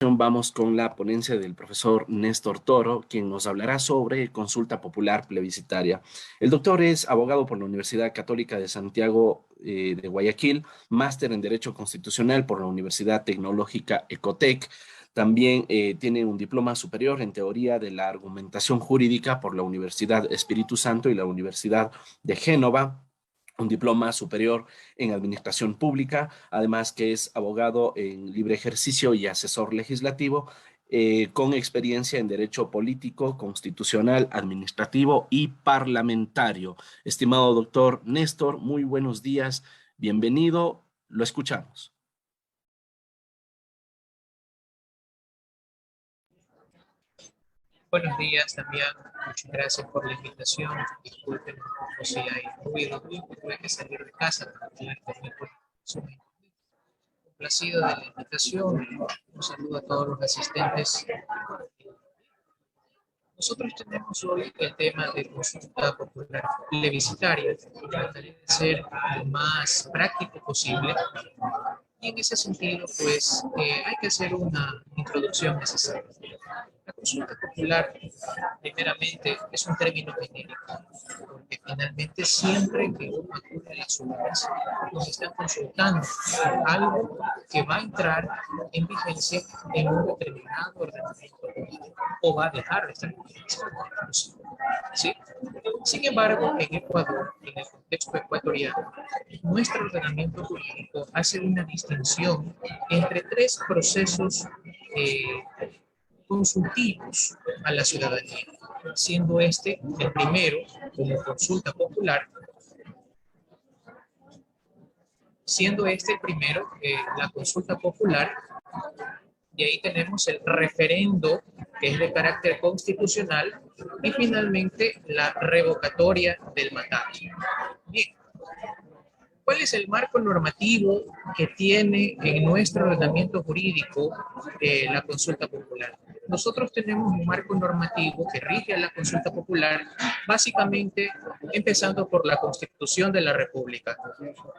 Vamos con la ponencia del profesor Néstor Toro, quien nos hablará sobre consulta popular plebiscitaria. El doctor es abogado por la Universidad Católica de Santiago de Guayaquil, máster en Derecho Constitucional por la Universidad Tecnológica Ecotec. También tiene un diploma superior en Teoría de la Argumentación Jurídica por la Universidad Espíritu Santo y la Universidad de Génova, un diploma superior en Administración Pública, además que es abogado en libre ejercicio y asesor legislativo, con experiencia en Derecho Político, Constitucional, Administrativo y Parlamentario. Estimado doctor Néstor, muy buenos días, bienvenido, lo escuchamos. Buenos días también, muchas gracias por la invitación. Disculpen un poco si hay ruido, tuve que salir de casa para poder tener comunicación. Complacido de la invitación, un saludo a todos los asistentes. Nosotros tenemos hoy el tema de consulta popular plebiscitaria. Trataré de ser lo más práctico posible. Y en ese sentido, pues, hay que hacer una introducción necesaria. La consulta popular, primeramente, es un término genérico, porque finalmente siempre que uno acude a las urnas, nos están consultando algo que va a entrar en vigencia en un determinado ordenamiento político, o va a dejar de estar en vigencia. ¿Sí? Sin embargo, en Ecuador, en el contexto ecuatoriano, nuestro ordenamiento jurídico hace una distinción entre tres procesos consultivos a la ciudadanía, siendo este el primero como consulta popular, la consulta popular, y ahí tenemos el referendo, que es de carácter constitucional, y finalmente la revocatoria del mandato. Bien, ¿cuál es el marco normativo que tiene en nuestro ordenamiento jurídico la consulta popular? Nosotros tenemos un marco normativo que rige a la consulta popular, básicamente empezando por la Constitución de la República.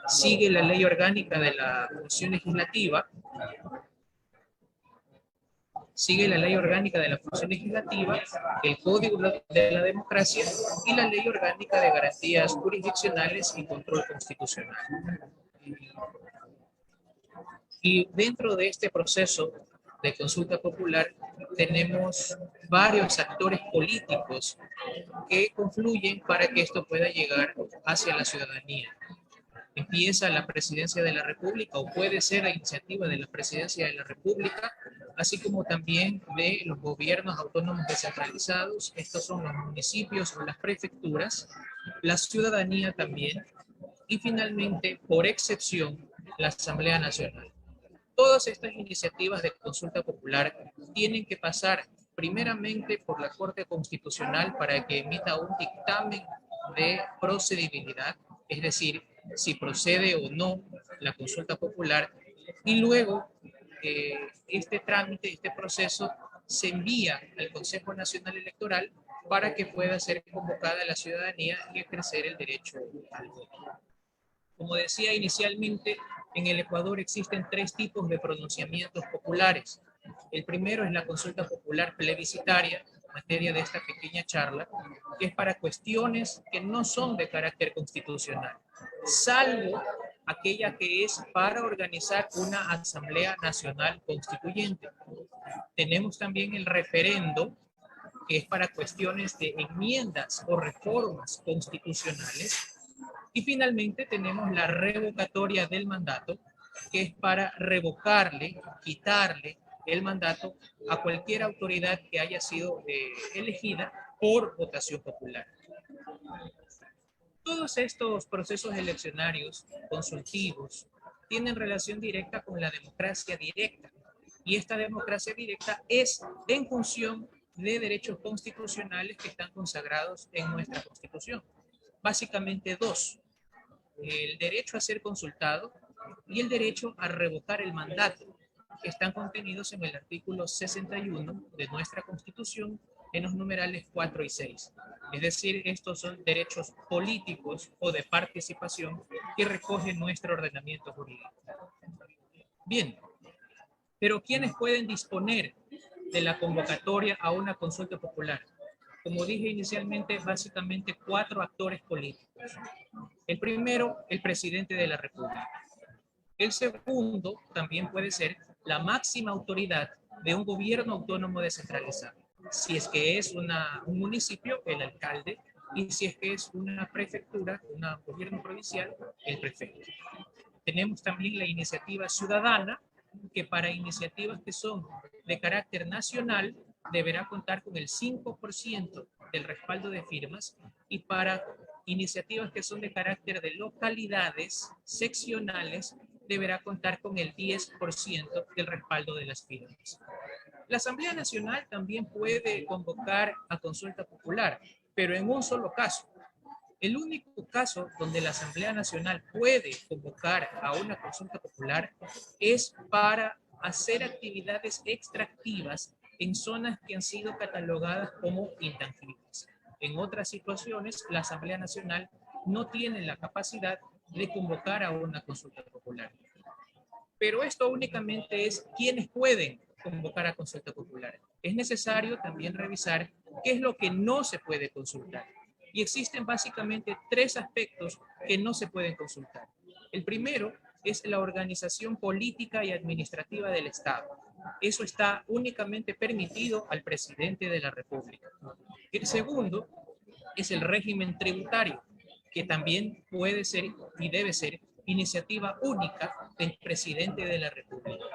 Sigue la Ley Orgánica de la Función Legislativa, el Código de la Democracia y la Ley Orgánica de Garantías Jurisdiccionales y Control Constitucional. Y dentro de este proceso de consulta popular tenemos varios actores políticos que confluyen para que esto pueda llegar hacia la ciudadanía. Empieza la Presidencia de la República, o puede ser a iniciativa de la Presidencia de la República, así como también de los gobiernos autónomos descentralizados. Estos son los municipios o las prefecturas, la ciudadanía también, y finalmente, por excepción, la Asamblea Nacional. Todas estas iniciativas de consulta popular tienen que pasar primeramente por la Corte Constitucional para que emita un dictamen de procedibilidad, es decir, si procede o no la consulta popular, y luego este trámite, este proceso se envía al Consejo Nacional Electoral para que pueda ser convocada la ciudadanía y ejercer el derecho al voto. Como decía inicialmente, en el Ecuador existen tres tipos de pronunciamientos populares. El primero es la consulta popular plebiscitaria, materia de esta pequeña charla, que es para cuestiones que no son de carácter constitucional, salvo aquella que es para organizar una Asamblea Nacional Constituyente. Tenemos también el referendo, que es para cuestiones de enmiendas o reformas constitucionales. Y finalmente tenemos la revocatoria del mandato, que es para revocarle, quitarle el mandato a cualquier autoridad que haya sido elegida por votación popular. Todos estos procesos eleccionarios consultivos tienen relación directa con la democracia directa. Y esta democracia directa es en función de derechos constitucionales que están consagrados en nuestra Constitución. Básicamente dos: el derecho a ser consultado y el derecho a revocar el mandato, que están contenidos en el artículo 61 de nuestra Constitución, en los numerales 4 y 6. Es decir, estos son derechos políticos o de participación que recoge nuestro ordenamiento jurídico. Bien, Pero ¿quiénes pueden disponer de la convocatoria a una consulta popular? Como dije inicialmente, básicamente 4 actores políticos. El primero, el presidente de la República. El segundo también puede ser la máxima autoridad de un gobierno autónomo descentralizado. Si es que es un municipio, el alcalde, y si es que es una prefectura, un gobierno provincial, el prefecto. Tenemos también la iniciativa ciudadana, que para iniciativas que son de carácter nacional deberá contar con el 5% del respaldo de firmas, y para iniciativas que son de carácter de localidades seccionales deberá contar con el 10% del respaldo de las firmas. La Asamblea Nacional también puede convocar a consulta popular, pero en un solo caso. El único caso donde la Asamblea Nacional puede convocar a una consulta popular es para hacer actividades extractivas en zonas que han sido catalogadas como intangibles. En otras situaciones, la Asamblea Nacional no tiene la capacidad de convocar a una consulta popular. Pero esto únicamente es quienes pueden convocar a consulta popular. Es necesario también revisar qué es lo que no se puede consultar. Y existen básicamente 3 aspectos que no se pueden consultar. El primero es la organización política y administrativa del Estado. Eso está únicamente permitido al presidente de la República. El segundo es el régimen tributario, que también puede ser y debe ser iniciativa única del presidente de la República.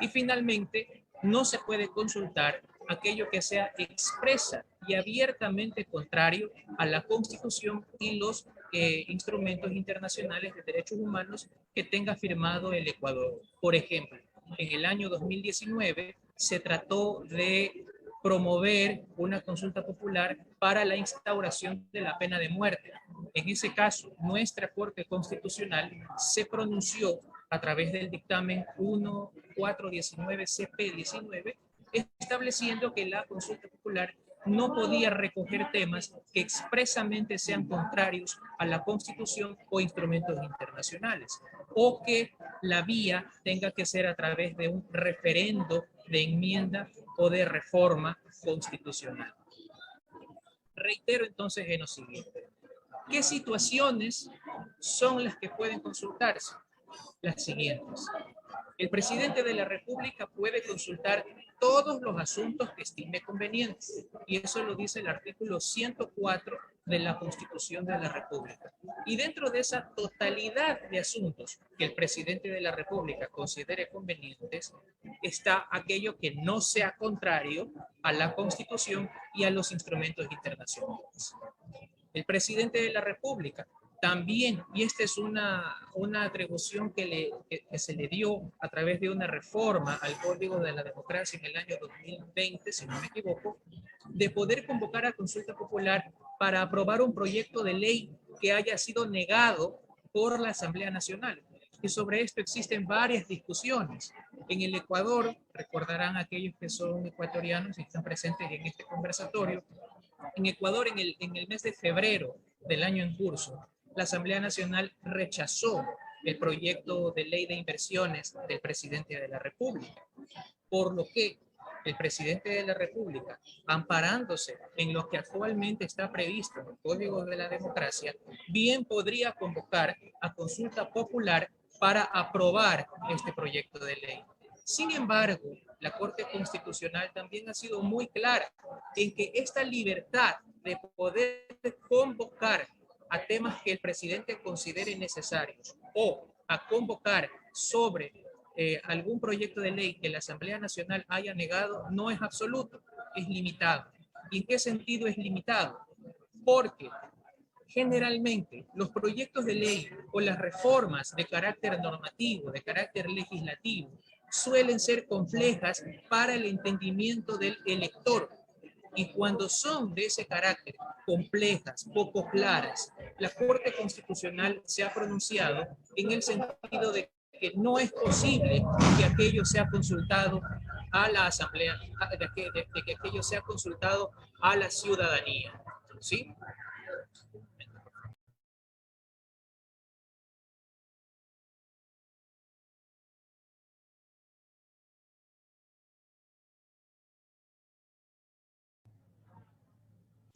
Y finalmente, no se puede consultar aquello que sea expresa y abiertamente contrario a la Constitución y los instrumentos internacionales de derechos humanos que tenga firmado el Ecuador. Por ejemplo, en el año 2019 se trató de promover una consulta popular para la instauración de la pena de muerte. En ese caso, nuestra Corte Constitucional se pronunció a través del dictamen 1419-CP19, estableciendo que la consulta popular no podía recoger temas que expresamente sean contrarios a la Constitución o instrumentos internacionales, o que la vía tenga que ser a través de un referendo de enmienda o de reforma constitucional. Reitero entonces en lo siguiente. ¿Qué situaciones son las que pueden consultarse? Las siguientes. El presidente de la República puede consultar todos los asuntos que estime convenientes, y eso lo dice el artículo 104 de la Constitución de la República. Y dentro de esa totalidad de asuntos que el presidente de la República considere convenientes, está aquello que no sea contrario a la Constitución y a los instrumentos internacionales. El presidente de la República también, y esta es una atribución que se le dio a través de una reforma al Código de la Democracia en el año 2020, si no me equivoco, de poder convocar a consulta popular para aprobar un proyecto de ley que haya sido negado por la Asamblea Nacional. Y sobre esto existen varias discusiones. En el Ecuador, recordarán aquellos que son ecuatorianos y están presentes en este conversatorio, en Ecuador, en el mes de febrero del año en curso, la Asamblea Nacional rechazó el proyecto de ley de inversiones del presidente de la República, por lo que el presidente de la República, amparándose en lo que actualmente está previsto en el Código de la Democracia, bien podría convocar a consulta popular para aprobar este proyecto de ley. Sin embargo, la Corte Constitucional también ha sido muy clara en que esta libertad de poder convocar a temas que el presidente considere necesarios o a convocar sobre algún proyecto de ley que la Asamblea Nacional haya negado no es absoluto, es limitado. ¿Y en qué sentido es limitado? Porque generalmente los proyectos de ley o las reformas de carácter normativo, de carácter legislativo, suelen ser complejas para el entendimiento del elector. Y cuando son de ese carácter, complejas, poco claras, la Corte Constitucional se ha pronunciado en el sentido de que no es posible que aquello sea consultado a la Asamblea, de que aquello sea consultado a la ciudadanía. ¿Sí?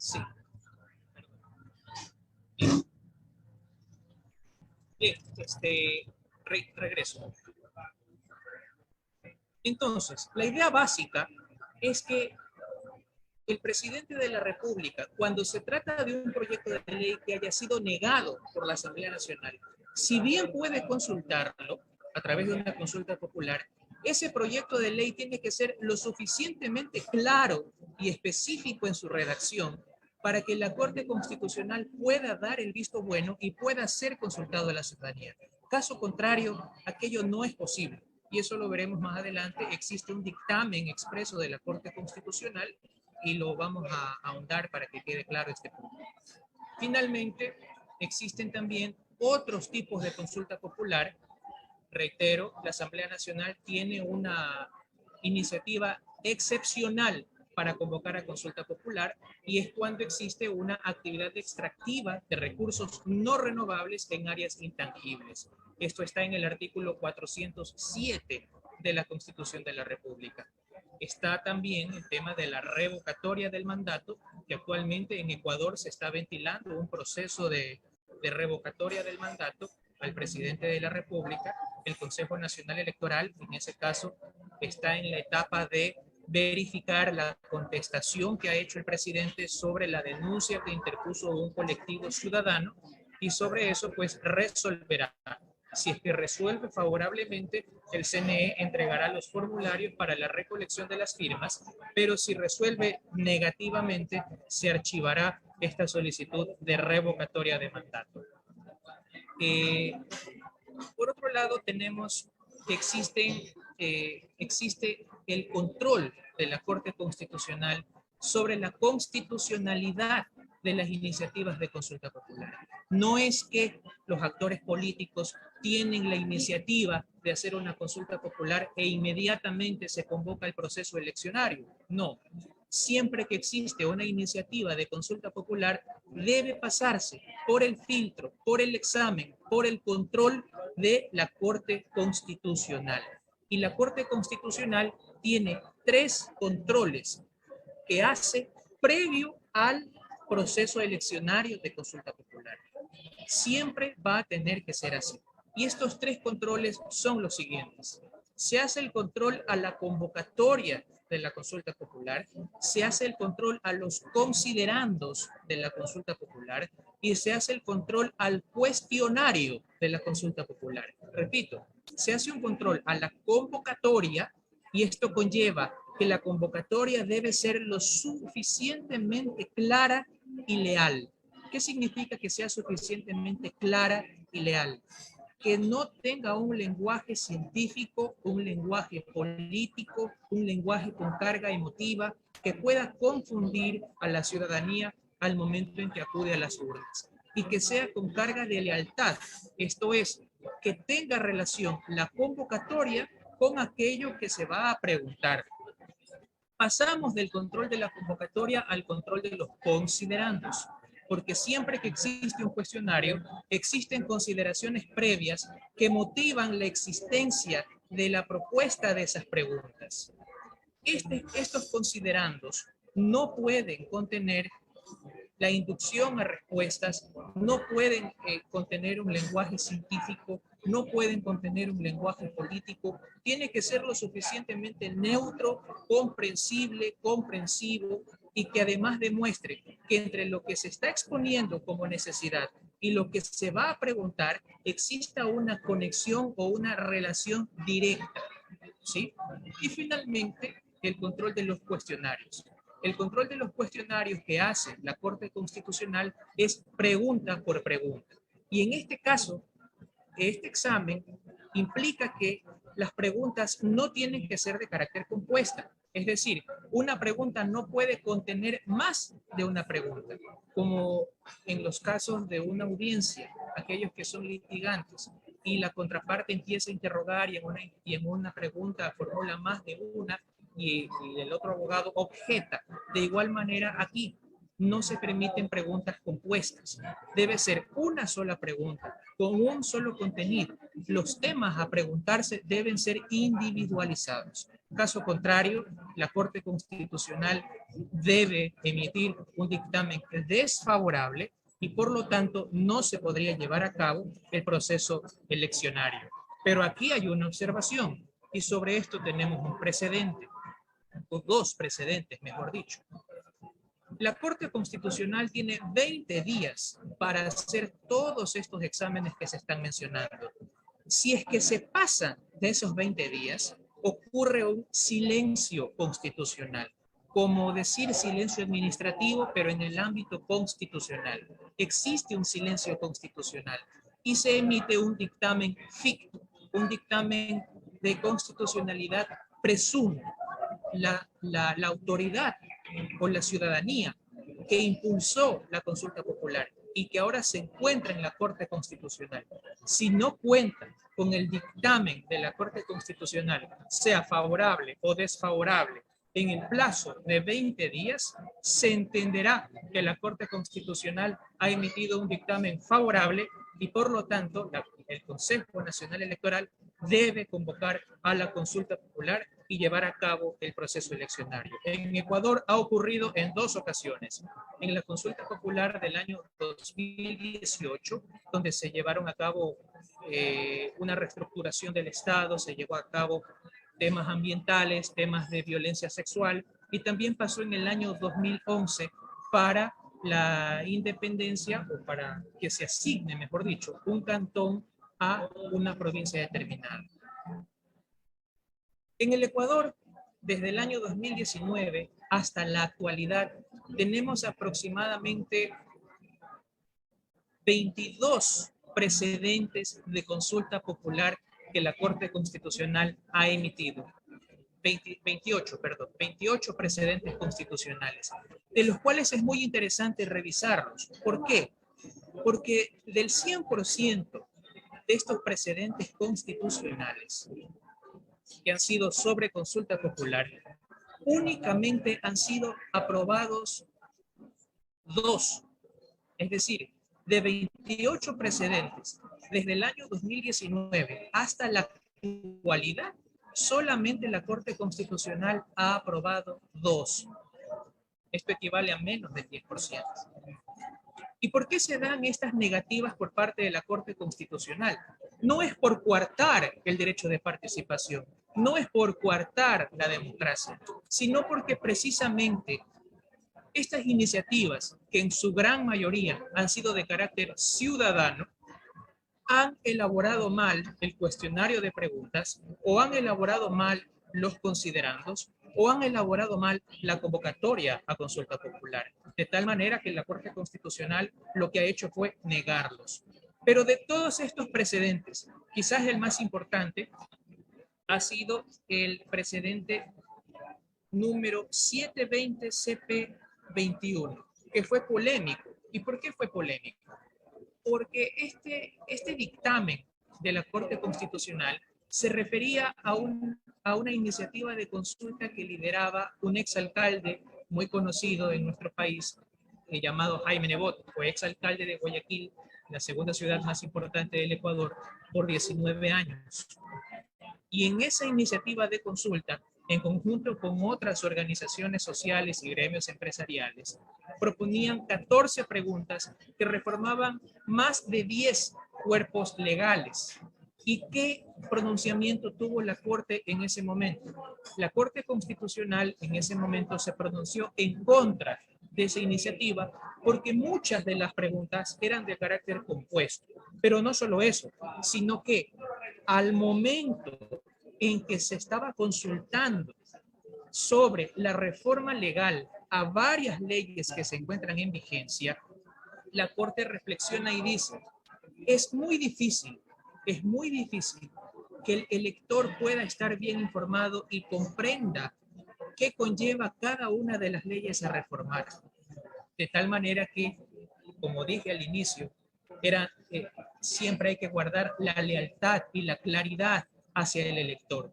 Sí. Bien. Bien, regreso. Entonces, la idea básica es que el presidente de la República, cuando se trata de un proyecto de ley que haya sido negado por la Asamblea Nacional, si bien puede consultarlo a través de una consulta popular, ese proyecto de ley tiene que ser lo suficientemente claro y específico en su redacción para que la Corte Constitucional pueda dar el visto bueno y pueda ser consultado a la ciudadanía. Caso contrario, aquello no es posible. Y eso lo veremos más adelante. Existe un dictamen expreso de la Corte Constitucional y lo vamos a ahondar para que quede claro este punto. Finalmente, existen también otros tipos de consulta popular. Reitero, la Asamblea Nacional tiene una iniciativa excepcional para convocar a consulta popular y es cuando existe una actividad extractiva de recursos no renovables en áreas intangibles. Esto está en el artículo 407 de la Constitución de la República. Está también el tema de la revocatoria del mandato, que actualmente en Ecuador se está ventilando un proceso de revocatoria del mandato al presidente de la República. El Consejo Nacional Electoral, en ese caso, está en la etapa de verificar la contestación que ha hecho el presidente sobre la denuncia que interpuso un colectivo ciudadano y sobre eso pues resolverá. Si es que resuelve favorablemente, el CNE entregará los formularios para la recolección de las firmas, pero si resuelve negativamente, se archivará esta solicitud de revocatoria de mandato. Por otro lado, tenemos que existe el control de la Corte Constitucional sobre la constitucionalidad de las iniciativas de consulta popular. No es que los actores políticos tienen la iniciativa de hacer una consulta popular e inmediatamente se convoca el proceso eleccionario. No. Siempre que existe una iniciativa de consulta popular, debe pasarse por el filtro, por el examen, por el control de la Corte Constitucional. Y la Corte Constitucional tiene 3 controles que hace previo al proceso eleccionario de consulta popular. Siempre va a tener que ser así. Y estos 3 controles son los siguientes. Se hace el control a la convocatoria de la consulta popular, se hace el control a los considerandos de la consulta popular y se hace el control al cuestionario de la consulta popular. Repito, se hace un control a la convocatoria y esto conlleva que la convocatoria debe ser lo suficientemente clara y leal. ¿Qué significa que sea suficientemente clara y leal? Que no tenga un lenguaje científico, un lenguaje político, un lenguaje con carga emotiva que pueda confundir a la ciudadanía al momento en que acude a las urnas. Y que sea con carga de lealtad, esto es, que tenga relación la convocatoria con aquello que se va a preguntar. Pasamos del control de la convocatoria al control de los considerandos, porque siempre que existe un cuestionario, existen consideraciones previas que motivan la existencia de la propuesta de esas preguntas. Estos considerandos no pueden contener la inducción a respuestas, no pueden contener un lenguaje científico, no pueden contener un lenguaje político, tiene que ser lo suficientemente neutro, comprensible, comprensivo y que además demuestre que entre lo que se está exponiendo como necesidad y lo que se va a preguntar exista una conexión o una relación directa, ¿sí? Y finalmente, el control de los cuestionarios. El control de los cuestionarios que hace la Corte Constitucional es pregunta por pregunta. Y en este caso, este examen implica que las preguntas no tienen que ser de carácter compuesta. Es decir, una pregunta no puede contener más de una pregunta, como en los casos de una audiencia, aquellos que son litigantes, y la contraparte empieza a interrogar y en una pregunta formula más de una, y el otro abogado objeta. De igual manera, aquí no se permiten preguntas compuestas. Debe ser una sola pregunta, con un solo contenido. Los temas a preguntarse deben ser individualizados. Caso contrario, la Corte Constitucional debe emitir un dictamen desfavorable y por lo tanto no se podría llevar a cabo el proceso eleccionario. Pero aquí hay una observación y sobre esto tenemos un precedente, o dos precedentes, mejor dicho. La Corte Constitucional tiene 20 días para hacer todos estos exámenes que se están mencionando. Si es que se pasa de esos 20 días, ocurre un silencio constitucional, como decir silencio administrativo, pero en el ámbito constitucional. Existe un silencio constitucional y se emite un dictamen ficto, un dictamen de constitucionalidad presunto. La autoridad o la ciudadanía que impulsó la consulta popular y que ahora se encuentra en la Corte Constitucional, si no cuenta con el dictamen de la Corte Constitucional, sea favorable o desfavorable, en el plazo de 20 días, se entenderá que la Corte Constitucional ha emitido un dictamen favorable y por lo tanto el Consejo Nacional Electoral debe convocar a la consulta popular y llevar a cabo el proceso eleccionario. En Ecuador ha ocurrido en dos ocasiones. En la consulta popular del año 2018, donde se llevaron a cabo una reestructuración del Estado, se llevó a cabo temas ambientales, temas de violencia sexual, y también pasó en el año 2011 para la independencia, o para que se asigne, mejor dicho, un cantón a una provincia determinada. En el Ecuador, desde el año 2019 hasta la actualidad, tenemos aproximadamente 22 precedentes de consulta popular que la Corte Constitucional ha emitido. 28 precedentes constitucionales, de los cuales es muy interesante revisarlos. ¿Por qué? Porque del 100% de estos precedentes constitucionales que han sido sobre consulta popular, únicamente han sido aprobados 2. Es decir, de 28 precedentes, desde el año 2019 hasta la actualidad, solamente la Corte Constitucional ha aprobado 2. Esto equivale a menos del 10%. ¿Y por qué se dan estas negativas por parte de la Corte Constitucional? No es por coartar el derecho de participación, no es por coartar la democracia, sino porque precisamente estas iniciativas, que en su gran mayoría han sido de carácter ciudadano, han elaborado mal el cuestionario de preguntas, o han elaborado mal los considerandos, o han elaborado mal la convocatoria a consulta popular, de tal manera que la Corte Constitucional lo que ha hecho fue negarlos. Pero de todos estos precedentes, quizás el más importante ha sido el precedente número 720 CP21, que fue polémico. ¿Y por qué fue polémico? Porque este dictamen de la Corte Constitucional se refería a una iniciativa de consulta que lideraba un exalcalde muy conocido en nuestro país, llamado Jaime Nebot, fue exalcalde de Guayaquil, la segunda ciudad más importante del Ecuador, por 19 años. Y en esa iniciativa de consulta, en conjunto con otras organizaciones sociales y gremios empresariales, proponían 14 preguntas que reformaban más de 10 cuerpos legales. ¿Y qué pronunciamiento tuvo la Corte en ese momento? La Corte Constitucional en ese momento se pronunció en contra de esa iniciativa porque muchas de las preguntas eran de carácter compuesto. Pero no solo eso, sino que al momento en que se estaba consultando sobre la reforma legal a varias leyes que se encuentran en vigencia, la Corte reflexiona y dice, es muy difícil que el elector pueda estar bien informado y comprenda qué conlleva cada una de las leyes a reformar. De tal manera que, como dije al inicio, siempre hay que guardar la lealtad y la claridad hacia el elector.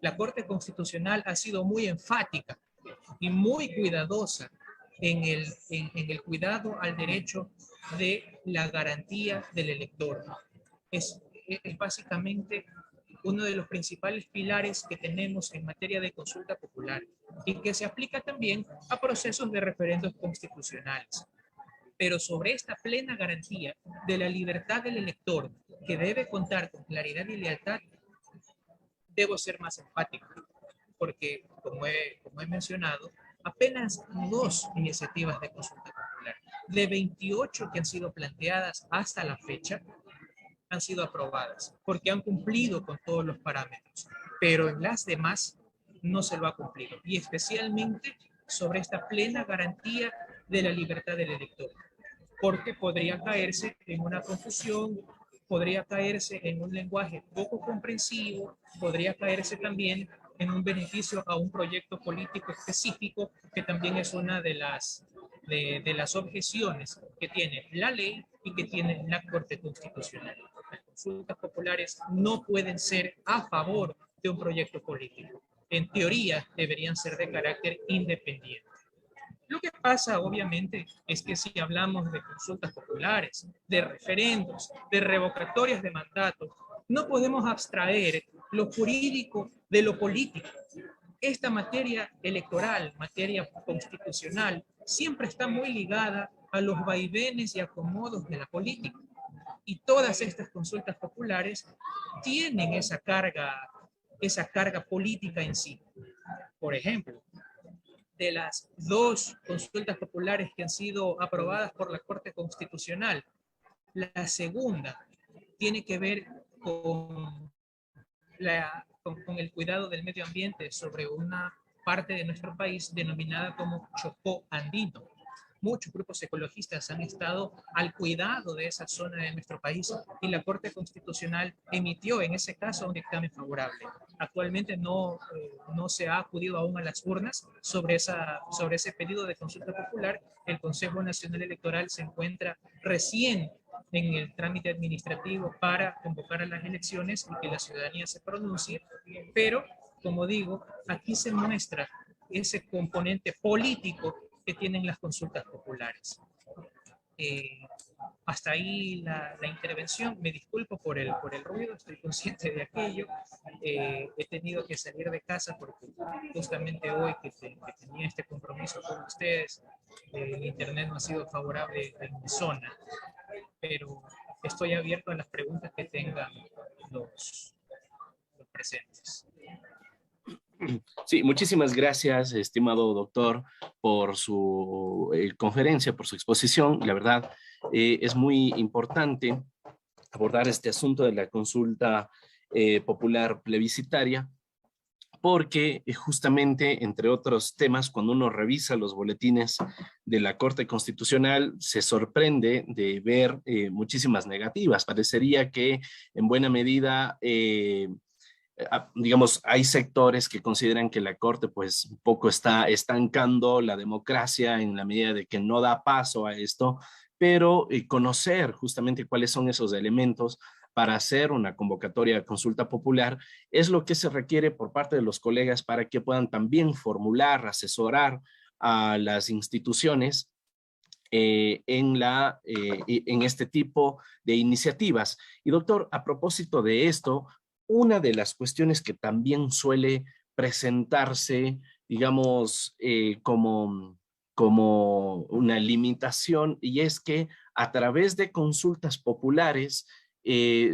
La Corte Constitucional ha sido muy enfática y muy cuidadosa en el cuidado al derecho de la garantía del elector. Es básicamente uno de los principales pilares que tenemos en materia de consulta popular y que se aplica también a procesos de referendos constitucionales. Pero sobre esta plena garantía de la libertad del elector, que debe contar con claridad y lealtad, debo ser más enfático, porque como he mencionado, apenas 2 iniciativas de consulta popular, de 28 que han sido planteadas hasta la fecha, han sido aprobadas, porque han cumplido con todos los parámetros, pero en las demás no se lo ha cumplido, y especialmente sobre esta plena garantía de la libertad del elector, porque podría caerse en una confusión, podría caerse en un lenguaje poco comprensivo, podría caerse también en un beneficio a un proyecto político específico, que también es una de las objeciones que tiene la ley y que tiene la Corte Constitucional. Las consultas populares no pueden ser a favor de un proyecto político. En teoría, deberían ser de carácter independiente. Lo que pasa, obviamente, es que si hablamos de consultas populares, de referendos, de revocatorias de mandato, no podemos abstraer lo jurídico de lo político. Esta materia electoral, materia constitucional, siempre está muy ligada a los vaivenes y acomodos de la política. Y todas estas consultas populares tienen esa carga política en sí. Por ejemplo, de las 2 consultas populares que han sido aprobadas por la Corte Constitucional, la segunda tiene que ver con el cuidado del medio ambiente sobre una parte de nuestro país denominada como Chocó Andino. Muchos grupos ecologistas han estado al cuidado de esa zona de nuestro país y la Corte Constitucional emitió en ese caso un dictamen favorable. Actualmente no se ha acudido aún a las urnas sobre ese pedido de consulta popular. El Consejo Nacional Electoral se encuentra recién en el trámite administrativo para convocar a las elecciones y que la ciudadanía se pronuncie, pero como digo, aquí se muestra ese componente político que tienen las consultas populares. Hasta ahí la intervención. Me disculpo por el ruido, estoy consciente de aquello. He tenido que salir de casa porque justamente hoy que tenía este compromiso con ustedes, el internet no ha sido favorable en mi zona, pero estoy abierto a las preguntas que tengan los presentes. Sí, muchísimas gracias, estimado doctor, por su conferencia, por su exposición. La verdad, es muy importante abordar este asunto de la consulta popular plebiscitaria, porque justamente, entre otros temas, cuando uno revisa los boletines de la Corte Constitucional, se sorprende de ver muchísimas negativas. Parecería que en buena medida digamos, hay sectores que consideran que la Corte pues un poco está estancando la democracia en la medida de que no da paso a esto, pero conocer justamente cuáles son esos elementos para hacer una convocatoria de consulta popular es lo que se requiere por parte de los colegas para que puedan también formular, asesorar a las instituciones en este tipo de iniciativas. Y doctor, a propósito de esto, una de las cuestiones que también suele presentarse, digamos, como una limitación, y es que a través de consultas populares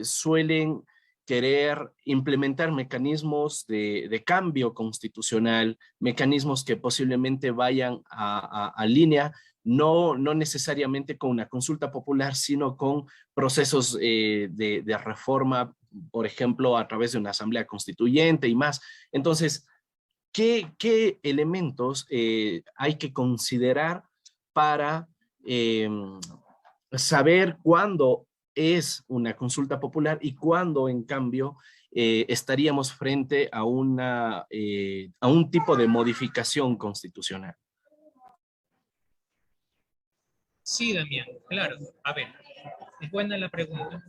suelen querer implementar mecanismos de cambio constitucional, mecanismos que posiblemente vayan a línea, no necesariamente con una consulta popular, sino con procesos de reforma, por ejemplo, a través de una asamblea constituyente y más. Entonces, ¿qué elementos hay que considerar para saber cuándo es una consulta popular y cuándo, en cambio, estaríamos frente a un tipo de modificación constitucional? Sí, Damián, claro. A ver, es buena la pregunta.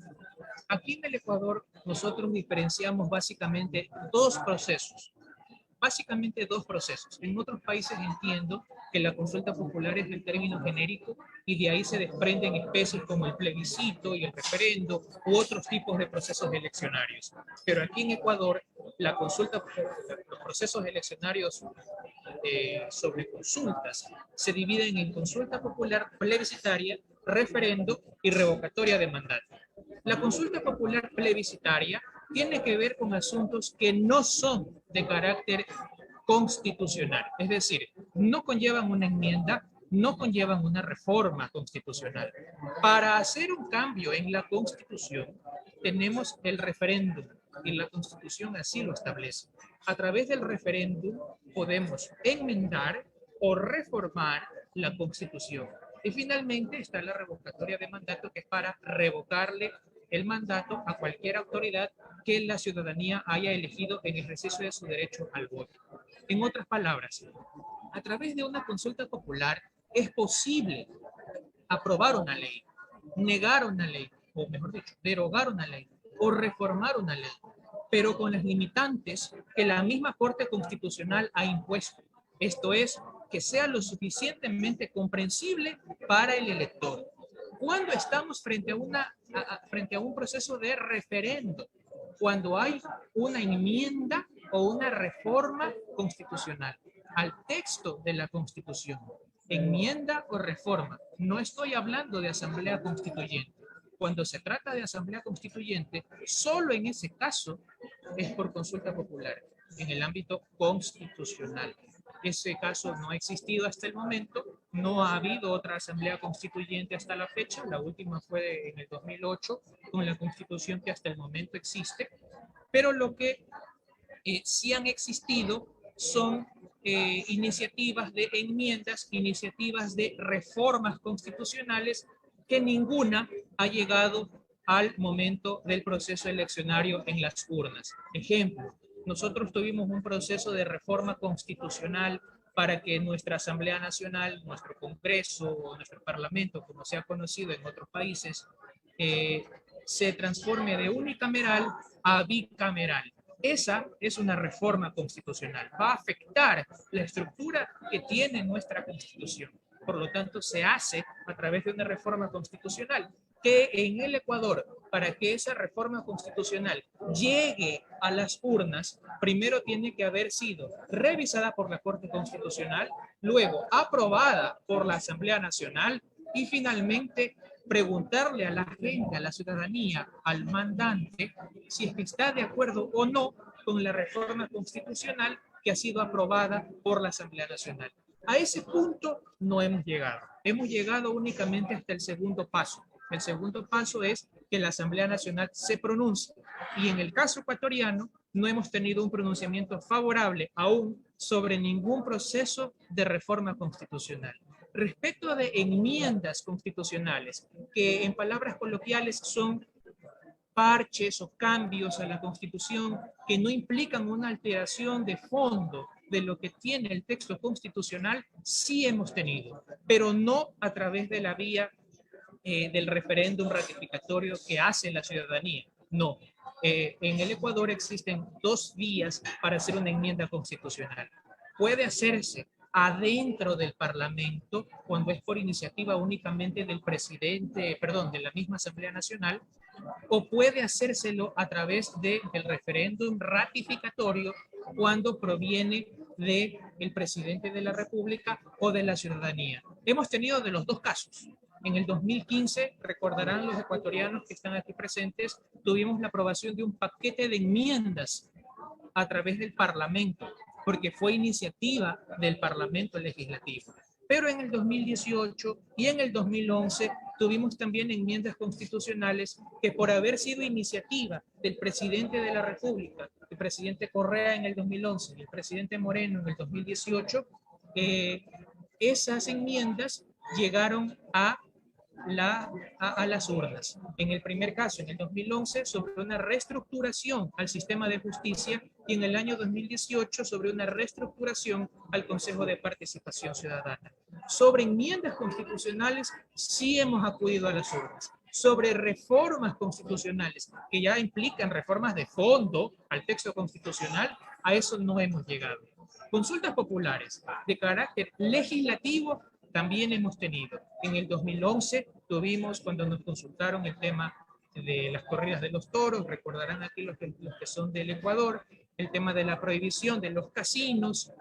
Aquí en el Ecuador nosotros diferenciamos básicamente dos procesos. En otros países entiendo que la consulta popular es el término genérico y de ahí se desprenden especies como el plebiscito y el referendo u otros tipos de procesos eleccionarios. Pero aquí en Ecuador, la consulta, los procesos eleccionarios sobre consultas se dividen en consulta popular plebiscitaria, referendo y revocatoria de mandato. La consulta popular plebiscitaria tiene que ver con asuntos que no son de carácter constitucional, es decir, no conllevan una enmienda, no conllevan una reforma constitucional. Para hacer un cambio en la Constitución, tenemos el referéndum y la Constitución así lo establece. A través del referéndum podemos enmendar o reformar la Constitución. Y finalmente está la revocatoria de mandato, que es para revocarle el mandato a cualquier autoridad que la ciudadanía haya elegido en ejercicio de su derecho al voto. En otras palabras, a través de una consulta popular es posible aprobar una ley, negar una ley, o mejor dicho, derogar una ley o reformar una ley, pero con las limitantes que la misma Corte Constitucional ha impuesto. Esto es, que sea lo suficientemente comprensible para el elector. Cuando estamos frente a un proceso de referendo, cuando hay una enmienda o una reforma constitucional al texto de la Constitución, enmienda o reforma, no estoy hablando de asamblea constituyente. Cuando se trata de asamblea constituyente, solo en ese caso es por consulta popular, en el ámbito constitucional. Ese caso no ha existido hasta el momento, no ha habido otra asamblea constituyente hasta la fecha, la última fue en el 2008, con la constitución que hasta el momento existe, pero lo que sí han existido son iniciativas de enmiendas, iniciativas de reformas constitucionales, que ninguna ha llegado al momento del proceso eleccionario en las urnas. Ejemplo, nosotros tuvimos un proceso de reforma constitucional para que nuestra Asamblea Nacional, nuestro Congreso, nuestro Parlamento, como se ha conocido en otros países, se transforme de unicameral a bicameral. Esa es una reforma constitucional. Va a afectar la estructura que tiene nuestra Constitución. Por lo tanto, se hace a través de una reforma constitucional que en el Ecuador, para que esa reforma constitucional llegue a las urnas, primero tiene que haber sido revisada por la Corte Constitucional, luego aprobada por la Asamblea Nacional y finalmente preguntarle a la gente, a la ciudadanía, al mandante, si es que está de acuerdo o no con la reforma constitucional que ha sido aprobada por la Asamblea Nacional. A ese punto no hemos llegado. Hemos llegado únicamente hasta el segundo paso. El segundo paso es que la Asamblea Nacional se pronuncie. Y en el caso ecuatoriano, no hemos tenido un pronunciamiento favorable aún sobre ningún proceso de reforma constitucional. Respecto de enmiendas constitucionales, que en palabras coloquiales son parches o cambios a la Constitución que no implican una alteración de fondo de lo que tiene el texto constitucional, sí hemos tenido, pero no a través de la vía del referéndum ratificatorio que hace la ciudadanía. No. En el Ecuador existen dos vías para hacer una enmienda constitucional. Puede hacerse adentro del Parlamento, cuando es por iniciativa únicamente del presidente, perdón, de la misma Asamblea Nacional, o puede hacérselo a través del referéndum ratificatorio cuando proviene del presidente de la República o de la ciudadanía. Hemos tenido de los dos casos. En el 2015, recordarán los ecuatorianos que están aquí presentes, tuvimos la aprobación de un paquete de enmiendas a través del Parlamento, porque fue iniciativa del Parlamento Legislativo. Pero en el 2018 y en el 2011 tuvimos también enmiendas constitucionales que, por haber sido iniciativa del presidente de la República, el presidente Correa en el 2011 y el presidente Moreno en el 2018, esas enmiendas llegaron a las urnas. En el primer caso, en el 2011, sobre una reestructuración al sistema de justicia, y en el año 2018 sobre una reestructuración al Consejo de Participación Ciudadana. Sobre enmiendas constitucionales sí hemos acudido a las urnas. Sobre reformas constitucionales que ya implican reformas de fondo al texto constitucional, a eso no hemos llegado. Consultas populares de carácter legislativo también hemos tenido. En el 2011 tuvimos, cuando nos consultaron el tema de las corridas de los toros, recordarán aquí los que son del Ecuador, el tema de la prohibición de los casinos.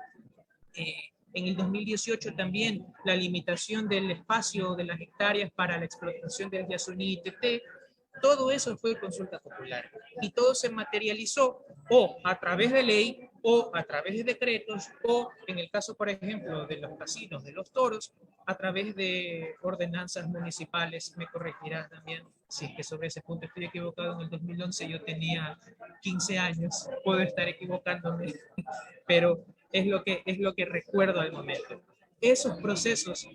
En el 2018 también la limitación del espacio de las hectáreas para la explotación del Yasuní y Teté. Todo eso fue consulta popular y todo se materializó o a través de ley o a través de decretos o en el caso, por ejemplo, de los casinos, de los toros, a través de ordenanzas municipales. Me corregirá también si es que sobre ese punto estoy equivocado. En el 2011 yo tenía 15 años, puedo estar equivocándome, pero es lo que recuerdo al momento. Esos procesos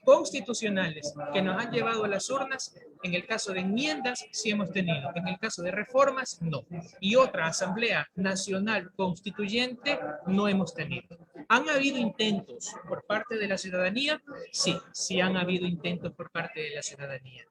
constitucionales que nos han llevado a las urnas, en el caso de enmiendas sí hemos tenido, en el caso de reformas no. Y otra Asamblea Nacional Constituyente no hemos tenido. ¿Han habido intentos por parte de la ciudadanía? Sí, sí han habido intentos por parte de la ciudadanía.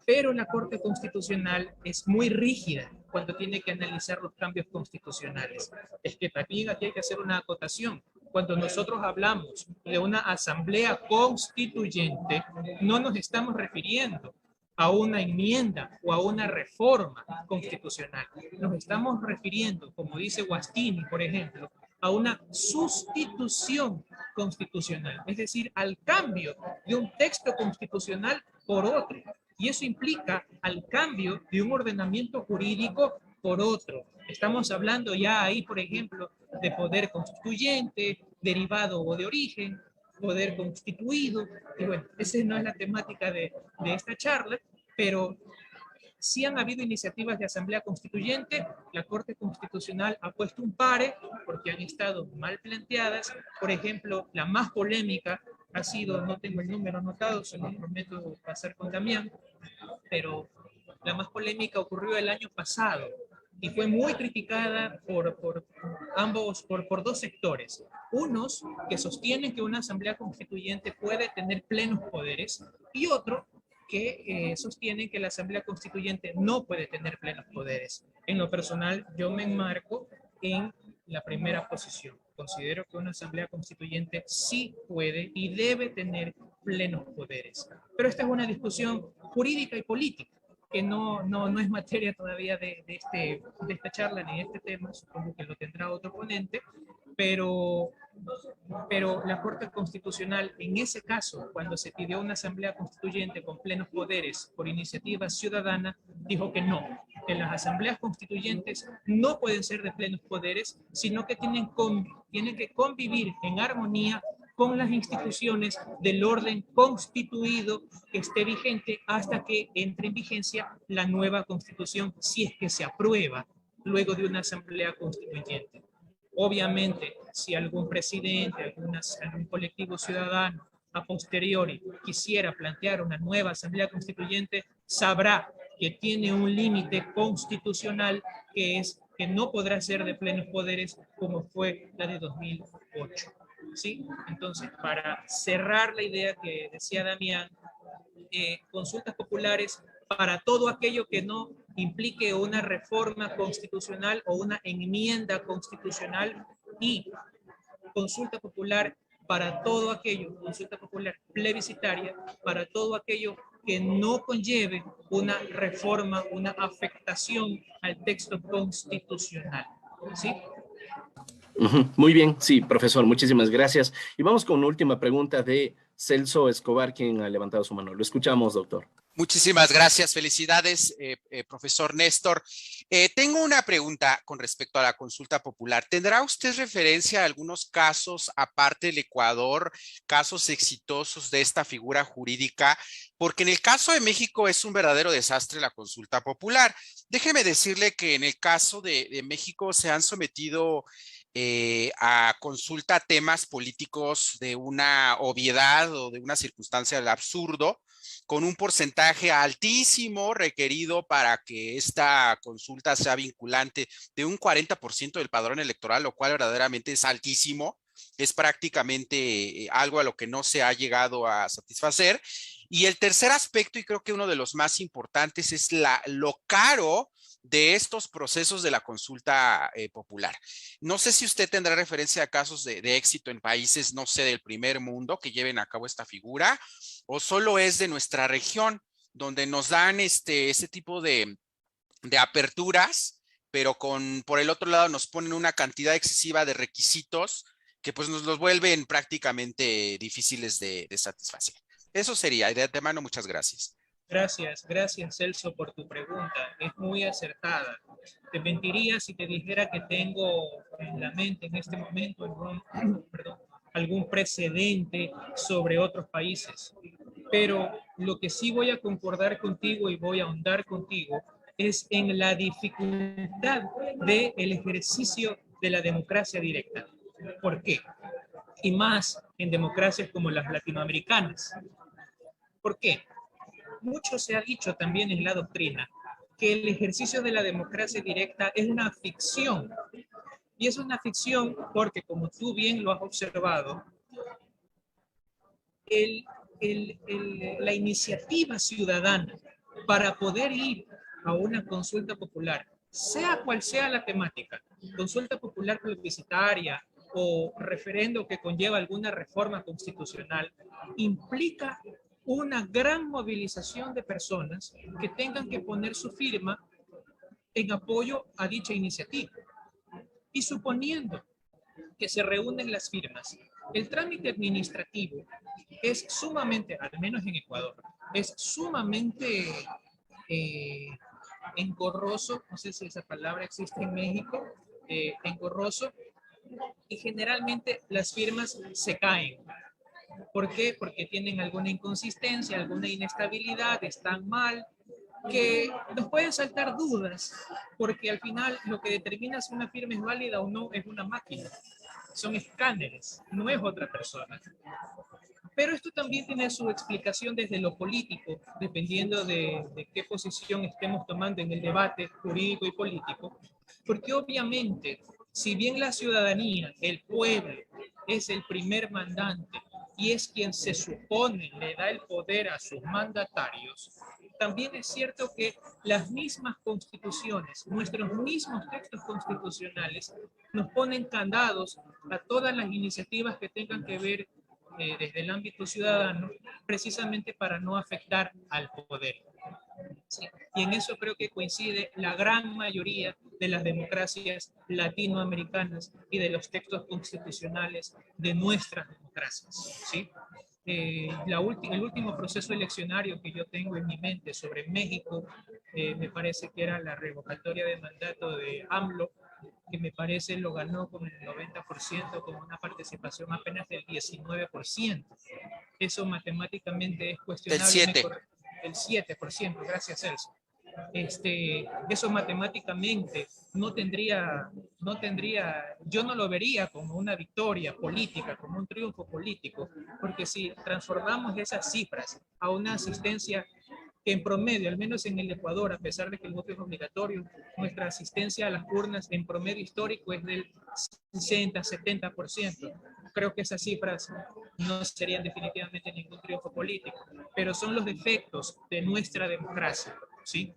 Pero la Corte Constitucional es muy rígida cuando tiene que analizar los cambios constitucionales. Es que también aquí hay que hacer una acotación. Cuando nosotros hablamos de una asamblea constituyente, no nos estamos refiriendo a una enmienda o a una reforma constitucional. Nos estamos refiriendo, como dice Guastini, por ejemplo, a una sustitución constitucional, es decir, al cambio de un texto constitucional por otro. Y eso implica al cambio de un ordenamiento jurídico por otro. Estamos hablando ya ahí, por ejemplo, de poder constituyente, derivado o de origen, poder constituido. Y bueno, esa no es la temática de esta charla, pero sí han habido iniciativas de asamblea constituyente. La Corte Constitucional ha puesto un pare porque han estado mal planteadas. Por ejemplo, la más polémica ha sido, no tengo el número anotado, se lo prometo pasar con Damián, pero la más polémica ocurrió el año pasado y fue muy criticada por ambos, por dos sectores. Unos que sostienen que una asamblea constituyente puede tener plenos poderes y otro que sostienen que la asamblea constituyente no puede tener plenos poderes. En lo personal, yo me enmarco en la primera posición. Considero que una asamblea constituyente sí puede y debe tener plenos poderes. Pero esta es una discusión jurídica y política que no es materia todavía de esta charla ni de este tema, supongo que lo tendrá otro ponente, pero la Corte Constitucional, en ese caso, cuando se pidió una asamblea constituyente con plenos poderes por iniciativa ciudadana, dijo que no, que las asambleas constituyentes no pueden ser de plenos poderes, sino que tienen que convivir en armonía con las instituciones del orden constituido que esté vigente hasta que entre en vigencia la nueva constitución, si es que se aprueba luego de una asamblea constituyente. Obviamente, si algún presidente, algún colectivo ciudadano a posteriori quisiera plantear una nueva asamblea constituyente, sabrá que tiene un límite constitucional que es que no podrá ser de plenos poderes como fue la de 2008. ¿Sí? Entonces, para cerrar la idea que decía Damián, consultas populares para todo aquello que no implique una reforma constitucional o una enmienda constitucional y consulta popular para todo aquello, consulta popular plebiscitaria, para todo aquello que no conlleve una reforma, una afectación al texto constitucional. ¿Sí? Muy bien, sí, profesor, muchísimas gracias. Y vamos con una última pregunta de Celso Escobar, quien ha levantado su mano. Lo escuchamos, doctor. Muchísimas gracias, felicidades, profesor Néstor. Tengo una pregunta con respecto a la consulta popular. ¿Tendrá usted referencia a algunos casos, aparte del Ecuador, casos exitosos de esta figura jurídica? Porque en el caso de México es un verdadero desastre la consulta popular. Déjeme decirle que en el caso de México se han sometido a consulta temas políticos de una obviedad o de una circunstancia del absurdo, con un porcentaje altísimo requerido para que esta consulta sea vinculante de un 40% del padrón electoral, lo cual verdaderamente es altísimo. es prácticamente algo a lo que no se ha llegado a satisfacer. Y el tercer aspecto, y creo que uno de los más importantes, es lo caro de estos procesos de la consulta popular. No sé si usted tendrá referencia a casos de éxito en países, no sé, del primer mundo que lleven a cabo esta figura, o solo es de nuestra región, donde nos dan ese tipo de aperturas, pero por el otro lado nos ponen una cantidad excesiva de requisitos que pues nos los vuelven prácticamente difíciles de satisfacer. Eso sería, y de antemano, muchas gracias. Gracias Celso por tu pregunta, es muy acertada. Te mentiría si te dijera que tengo en la mente en este momento algún precedente sobre otros países, pero lo que sí voy a concordar contigo y voy a ahondar contigo es en la dificultad del ejercicio de la democracia directa. ¿Por qué? Y más en democracias como las latinoamericanas. ¿Por qué? Mucho se ha dicho también en la doctrina que el ejercicio de la democracia directa es una ficción. Y es una ficción porque, como tú bien lo has observado, la iniciativa ciudadana para poder ir a una consulta popular, sea cual sea la temática, consulta popular plebiscitaria o referendo que conlleva alguna reforma constitucional, implica una gran movilización de personas que tengan que poner su firma en apoyo a dicha iniciativa. Y suponiendo que se reúnen las firmas, el trámite administrativo es sumamente, al menos en Ecuador, es sumamente engorroso, no sé si esa palabra existe en México, engorroso, y generalmente las firmas se caen. ¿Por qué? Porque tienen alguna inconsistencia, alguna inestabilidad, están mal, que nos pueden saltar dudas, porque al final lo que determina si una firma es válida o no es una máquina. Son escáneres, no es otra persona. Pero esto también tiene su explicación desde lo político, dependiendo de qué posición estemos tomando en el debate jurídico y político, porque obviamente, si bien la ciudadanía, el pueblo, es el primer mandante y es quien se supone le da el poder a sus mandatarios, también es cierto que las mismas constituciones, nuestros mismos textos constitucionales, nos ponen candados a todas las iniciativas que tengan que ver desde el ámbito ciudadano, precisamente para no afectar al poder. Sí. Y en eso creo que coincide la gran mayoría de las democracias latinoamericanas y de los textos constitucionales de nuestras democracias. ¿Sí? El último proceso eleccionario que yo tengo en mi mente sobre México, me parece que era la revocatoria de mandato de AMLO, que me parece lo ganó con el 90%, con una participación apenas del 19%. Eso matemáticamente es Del cuestionable. 7. El 7%, gracias Celso. Eso matemáticamente yo no lo vería como una victoria política, como un triunfo político, porque si transformamos esas cifras a una asistencia que en promedio, al menos en el Ecuador, a pesar de que el voto es obligatorio, nuestra asistencia a las urnas en promedio histórico es del 60-70%. Creo que esas cifras no serían definitivamente ningún triunfo político, pero son los defectos de nuestra democracia, ¿sí?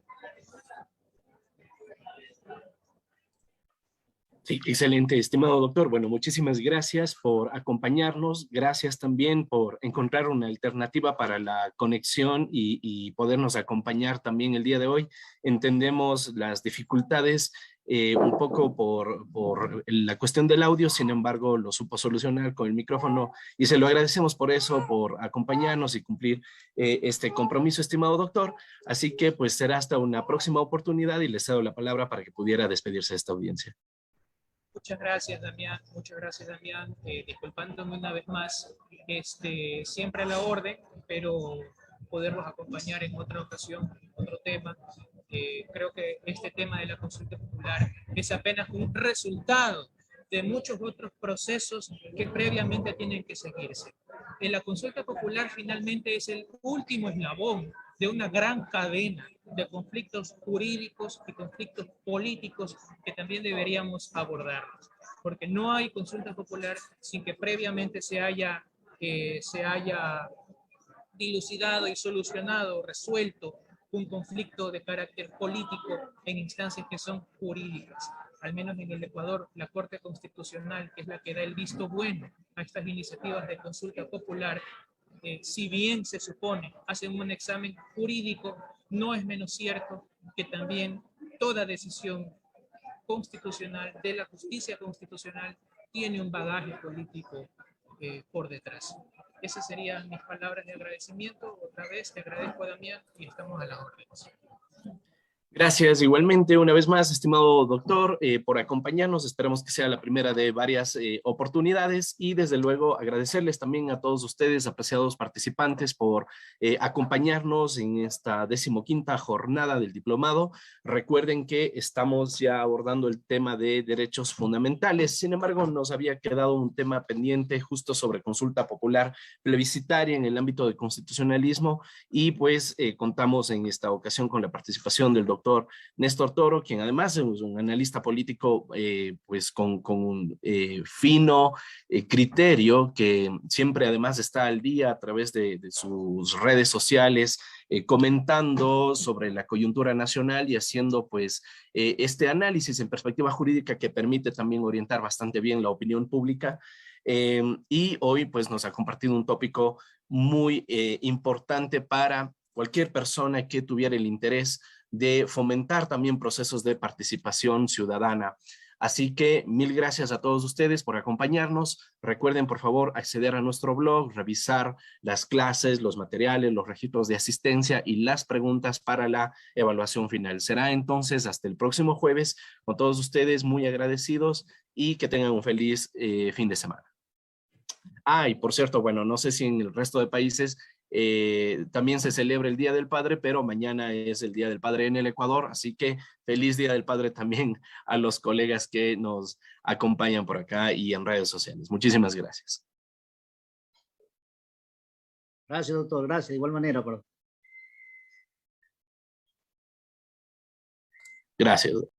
Sí, excelente, estimado doctor. Bueno, muchísimas gracias por acompañarnos. Gracias también por encontrar una alternativa para la conexión y podernos acompañar también el día de hoy. Entendemos las dificultades un poco por la cuestión del audio, sin embargo, lo supo solucionar con el micrófono y se lo agradecemos por eso, por acompañarnos y cumplir este compromiso, estimado doctor. Así que pues será hasta una próxima oportunidad y les cedo la palabra para que pudiera despedirse de esta audiencia. Muchas gracias, Damián. Muchas gracias, Damián. Disculpándome una vez más, siempre a la orden, pero poderlos acompañar en otra ocasión, otro tema. Creo que este tema de la consulta popular es apenas un resultado de muchos otros procesos que previamente tienen que seguirse. La consulta popular finalmente es el último eslabón de una gran cadena de conflictos jurídicos y conflictos políticos que también deberíamos abordarlos. porque no hay consulta popular sin que previamente se haya dilucidado y solucionado, resuelto un conflicto de carácter político en instancias que son jurídicas. Al menos en el Ecuador, la Corte Constitucional, que es la que da el visto bueno a estas iniciativas de consulta popular, si bien se supone hacen un examen jurídico, no es menos cierto que también toda decisión constitucional de la justicia constitucional tiene un bagaje político por detrás. Esas serían mis palabras de agradecimiento. Otra vez te agradezco, Damián, y estamos a la orden. Gracias igualmente una vez más, estimado doctor, por acompañarnos. Esperamos que sea la primera de varias oportunidades y desde luego agradecerles también a todos ustedes, apreciados participantes, por acompañarnos en esta 15ª jornada del diplomado. Recuerden que estamos ya abordando el tema de derechos fundamentales. Sin embargo, nos había quedado un tema pendiente justo sobre consulta popular plebiscitaria en el ámbito de constitucionalismo y pues contamos en esta ocasión con la participación del doctor Néstor Toro, quien además es un analista político pues con un fino criterio, que siempre además está al día a través de sus redes sociales, comentando sobre la coyuntura nacional y haciendo pues este análisis en perspectiva jurídica que permite también orientar bastante bien la opinión pública. Y hoy pues nos ha compartido un tópico muy importante para cualquier persona que tuviera el interés de fomentar también procesos de participación ciudadana. Así que mil gracias a todos ustedes por acompañarnos. Recuerden, por favor, acceder a nuestro blog, revisar las clases, los materiales, los registros de asistencia y las preguntas para la evaluación final. Será entonces hasta el próximo jueves. Con todos ustedes, muy agradecidos y que tengan un feliz fin de semana. Ah, y por cierto, bueno, no sé si en el resto de países también se celebra el Día del Padre, pero mañana es el Día del Padre en el Ecuador, así que feliz Día del Padre también a los colegas que nos acompañan por acá y en redes sociales. Muchísimas gracias. Gracias, doctor. Gracias. De igual manera. Gracias.